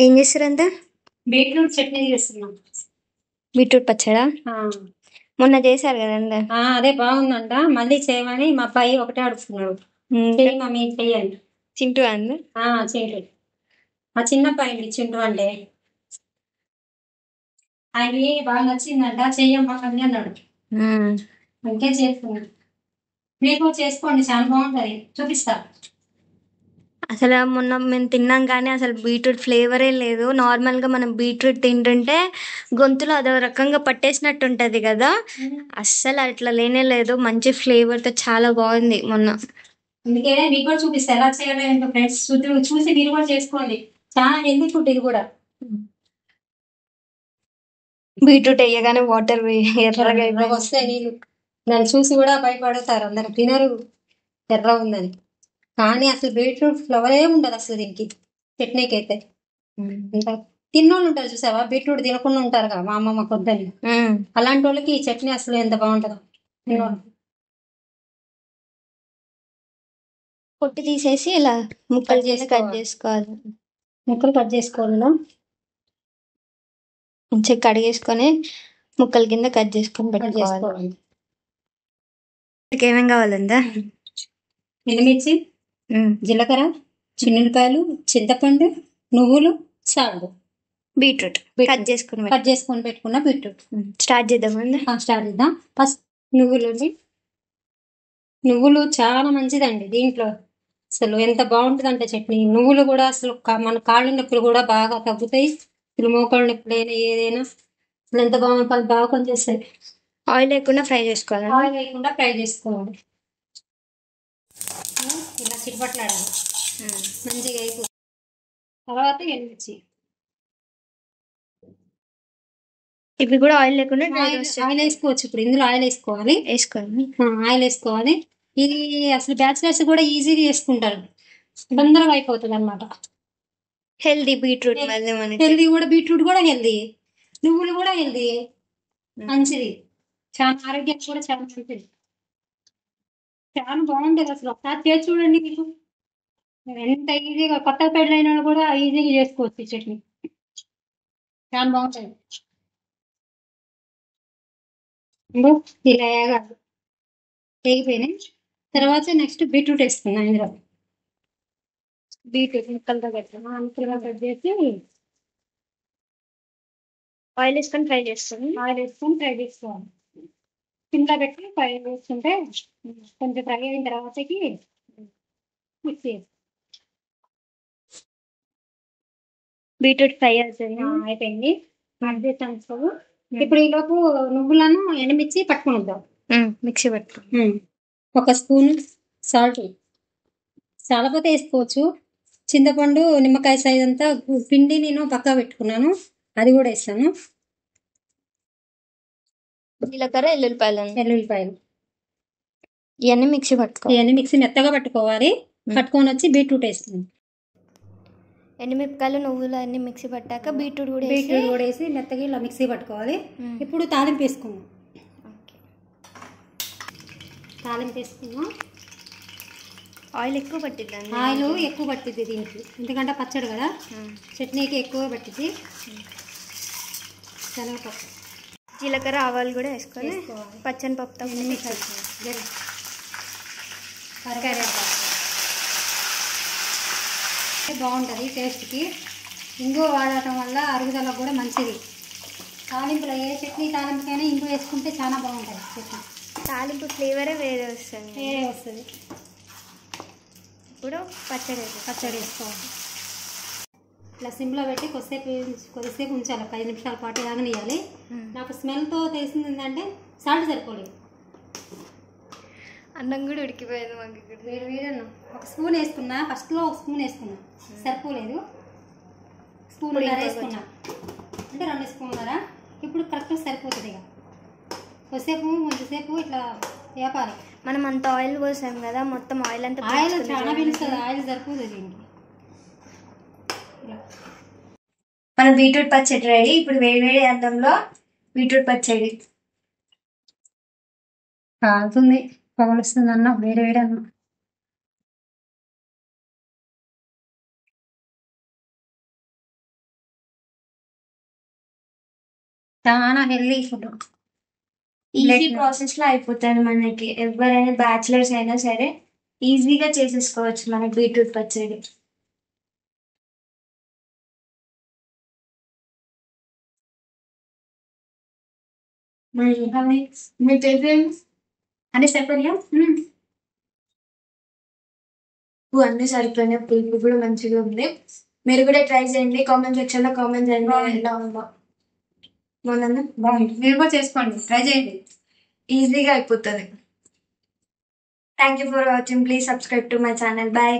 ఏం చేస్తారంట? బీట్రూట్ చట్నీ చేస్తున్నాం. బీట్రూట్ పచ్చడా? మొన్న చేశారు కదండి. అదే బాగుందంట, మళ్ళీ చేయమని మా అబ్బాయి ఒకటే అడుగుతున్నాడు. చెయ్యి మమ్మీ చెయ్యండి. చింటూ అంది. చేయలేదు, మా చిన్న అబ్బాయి చింటూ అంటే ఆయనకి బాగా నచ్చిందంట, చెయ్యమ్మా అని అన్నాడు. అందుకే చేస్తున్నాడు. మీకు చేసుకోండి, చాలా బాగుంటది, చూపిస్తా. అసలు మొన్న మేము తిన్నాం కానీ అసలు బీట్రూట్ ఫ్లేవరే లేదు. నార్మల్గా మనం బీట్రూట్ తింటుంటే గొంతులో అదో రకంగా పట్టేసినట్టు ఉంటుంది కదా, అస్సలు అట్లా లేనే లేదు. మంచి ఫ్లేవర్తో చాలా బాగుంది మొన్న. అందుకే మీకు కూడా చూపిస్తా ఎలా చేయాలి ఏంటో ఫ్రెండ్స్, చూసి మీరు కూడా చేసుకోండి. చాలా హెల్దీ ఫుడ్ ఇది కూడా. బీట్రూట్ వేయగానే వాటర్ ఎర్రగా వస్తాయి నీళ్ళు, దాన్ని చూసి కూడా భయపడతారు అందరు, తినరు ఎర్ర ఉందని. కానీ అసలు బీట్రూట్ ఫ్లవరే ఉండదు అసలు దీనికి, చట్నీకి అయితే. ఇంకా తిన్నోళ్ళు ఉంటారు చూసావా, బీట్రూట్ తినకుండా ఉంటారు కదా, మా అమ్మమ్మ కొద్దని, అలాంటి వాళ్ళకి ఈ చట్నీ అసలు ఎంత బాగుంటుందో. పొట్టు తీసేసి ఇలా ముక్కలు చేసి కట్ చేసుకోవాలి. ముక్కలు కట్ చేసుకోవాలా, మంచిగా కడిగేసుకొని ముక్కల కింద కట్ చేసుకొని పెట్టుకోవాలి. ఏమేం కావాలందా? ఎండుమిర్చి, జీలకర్ర, చిన్నులపాయలు, చింతపండు, నువ్వులు, సాల్ట్, బీట్రూట్ కట్ చేసుకొని పెట్టుకున్న బీట్రూట్. స్టార్ట్ చేద్దామండి. స్టార్ట్ చేద్దాం. ఫస్ట్ నువ్వులు చాలా మంచిదండి దీంట్లో, అసలు ఎంత బాగుంటుంది అంటే చట్నీ. నువ్వులు కూడా అసలు మన కాళ్ళ నొప్పులు కూడా బాగా తగ్గుతాయి. అసలు మోకాళ్ళ నొప్పులు అయినా ఏదైనా అసలు ఎంత బాగా పనిచేస్తాయి. ఆయిల్ లేకుండా ఫ్రై చేసుకోవాలి. ఆయిల్ లేకుండా ఫ్రై చేసుకోవాలి. ఇలా చిట్పట్లాడాలి మంచిగా అయిపోతుంది. తర్వాత ఎండుమిర్చి, ఇవి కూడా ఆయిల్ లేకుండా ఆయిల్ వేసుకోవచ్చు. ఇప్పుడు ఇందులో ఆయిల్ వేసుకోవాలి. ఆయిల్ వేసుకోవాలి. ఇది అసలు బ్యాచిలర్స్ కూడా ఈజీగా చేసుకుంటారు, తొందరగా అయిపోతుంది అనమాట. హెల్దీ బీట్రూట్, హెల్దీ కూడా, బీట్రూట్ కూడా హెల్దీ, నువ్వులు కూడా హెల్దీ, మంచిది, చాలా ఆరోగ్యానికి కూడా చాలా మంచిది, చాలా బాగుంటుంది. అసలు ఒకసారి చేసి చూడండి, మీకు ఎంత ఈజీగా, కొత్త పెళ్ళైన కూడా ఈజీగా చేసుకోవచ్చు ఈ చట్నీ, చాలా బాగుంటుంది. ఇలా వేగిపోయినాయి. తర్వాత నెక్స్ట్ బీట్రూట్ వేసుకున్నాం. ఇందులో బీట్రూట్ ముక్కలుగా కట్ చేసి ఆయిల్ వేసుకొని ఫ్రై చేసుకోవాలి. కింద పెట్టి ఫ్రై చేసుకుంటే కొంచెం ఫ్రై అయిన తర్వాతకి మిక్సీ బీట్రూట్ ఫ్రై అవుతుంది. అయిపోయింది. ఇప్పుడు ఈలోపు నువ్వులను ఎండుమిర్చి పట్టుకునిద్దాం. మిక్సీ పట్టు. ఒక స్పూన్ సాల్ట్, చాలాపోతే వేసుకోవచ్చు. చింతపండు నిమ్మకాయ సైజ్ అంతా పిండి నేను పక్కా పెట్టుకున్నాను, అది కూడా వేస్తాను. జీలకర్ర, ఎల్లుల్లిపాయలు ఇవన్నీ మిక్సీ మెత్తగా పట్టుకోవాలి. పట్టుకొని వచ్చి బీట్రూట్ వేస్తాను. ఎండుమిరపకాయలు, నువ్వులు అన్ని మిక్సీ పట్టాక బీట్రూట్ కూడా వేసి మెత్తగా ఇలా మిక్సీ పట్టుకోవాలి. ఇప్పుడు తాలింపు వేసుకున్నాం. ఆయిల్ ఎక్కువ పట్టిద్ది. ఆయిల్ ఎక్కువ పట్టిద్ది దీనికి, ఎందుకంటే పచ్చడి కదా, చట్నీకి ఎక్కువ పట్టిద్ది. శనగపప్పు, జీలకర్ర, ఆవాలు కూడా వేసుకొని పచ్చని పప్పుతో బాగుంటుంది టేస్ట్కి. ఇంగు వాడటం వల్ల అరుగుదలకు కూడా మంచిది. తాలింపులో ఏ చట్నీ తాలింపుకైనా ఇంగు వేసుకుంటే చాలా బాగుంటుంది చట్నీ. తాలింపు ఫ్లేవరే వేరే వస్తుంది. ఇప్పుడు పచ్చడి వేసుకోవాలి. ఇట్లా సిమ్లో పెట్టి కొద్దిసేపు ఉంచాలి, 10 నిమిషాల పాటు ఆగనియాలి. నాకు స్మెల్తో తెలిసింది ఏంటంటే సాల్ట్ సరిపోలేదు. అన్నం కూడా ఉడికిపోయింది. మాకు వేడి ఒక స్పూన్ వేసుకున్నా, ఫస్ట్లో ఒక స్పూన్ వేసుకున్నా, సరిపోలేదు. స్పూన్ వేసుకున్నా అంటే 2 స్పూన్లరా. ఇప్పుడు కరెక్ట్గా సరిపోతుంది. ఇక కొంచెంసేపు ఇట్లా వేపాలి. మనం అంత ఆయిల్ పోసాం కదా, మొత్తం ఆయిల్ అంతా చాలా పీలుస్తుంది. ఆయిల్ సరిపోతుంది దీనికి. మన బీట్రూట్ పచ్చడి రెడీ. ఇప్పుడు వేడి అన్నంలో బీట్రూట్ పచ్చడి కాలుతుంది, పగలుస్తుంది అన్నం, వేడి అన్నం. చాలా హెల్దీ ఫుడ్. ఈజీ ప్రాసెస్ లో అయిపోతుంది మనకి. ఎవరైనా బ్యాచిలర్స్ అయినా సరే ఈజీగా చేసేసుకోవచ్చు మనకి బీట్రూట్ పచ్చడి. మీ తెలియదు అంటే చెప్పండి. అన్ని సరిపోయినాయి, పులుపు కూడా మంచిగా ఉంది. మీరు కూడా ట్రై చేయండి, కామెంట్ సెక్షన్ లో కామెంట్ చేయండి ఎలా ఉందో. బాగుంది, మీరు కూడా చేసుకోండి, ట్రై చేయండి, ఈజీగా అయిపోతుంది. Thank you for watching, please subscribe to my channel. Bye.